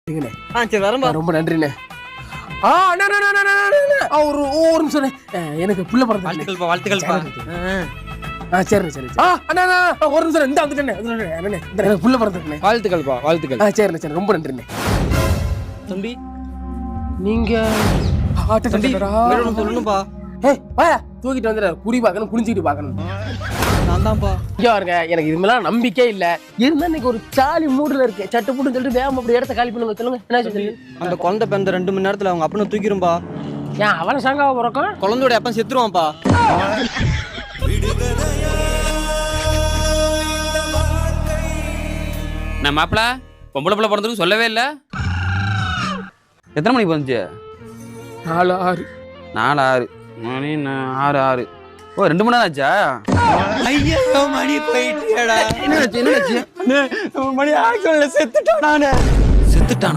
சரி வரம்பா. ரொம்ப நன்றிண்ணே. ஒரு நிமிஷம் எனக்கு புள்ள பிறந்த வாழ்த்துக்கள்ப்பா வாழ்த்துக்கள்ப்பா. சரிண்ணே சரி அண்ணா ஒரு நிமிஷம் இந்த வந்துட்டேண்ணே எனக்கு புள்ள பிறந்தேண்ணே. வாழ்த்துக்கள்ப்பா வாழ்த்துக்கள். சரிண்ணே சரி ரொம்ப நன்றிண்ணே. தம்பி நீங்க தம்பி சொல்லணும்பா. தூக்கிட்டு வந்துடுற குடி பார்க்கணும் குளிச்சுக்கிட்டு பார்க்கணும். நான் தான்ப்பா. இங்கே பாருங்க எனக்கு இது மேலாம் நம்பிக்கை இல்லை. இருந்தா இன்னைக்கு ஒரு சாலி மூடுல இருக்கு. சட்டு புட்டுன்னு சொல்லிட்டு வேகம் அப்படி இடத்த காலி பண்ணுங்க. சொல்லுங்க என்ன சொல்லுங்க. அந்த குழந்தை பிறந்த 2 மணி நேரத்துல அவங்க அப்பனை தூக்கிரும்பா. ஏன் அவனை சாங்காவ பிறக்கும்? குழந்தையோட அப்பன் செத்துருவான்ப்பா. நான் மாப்பிள பொம்பளை பிள்ளை பிறந்ததுக்கு சொல்லவே இல்லை. எத்தனை மணிக்கு வந்துச்சு? 4 6 மணி 6 ஓ 2 மணி நேரம் ஆச்சா? ஐயோ மணி போயிட்டியடா. என்ன ஆச்சு? மணி ஆக்சுவல்ல செத்துட்டானே. செத்துட்டானா?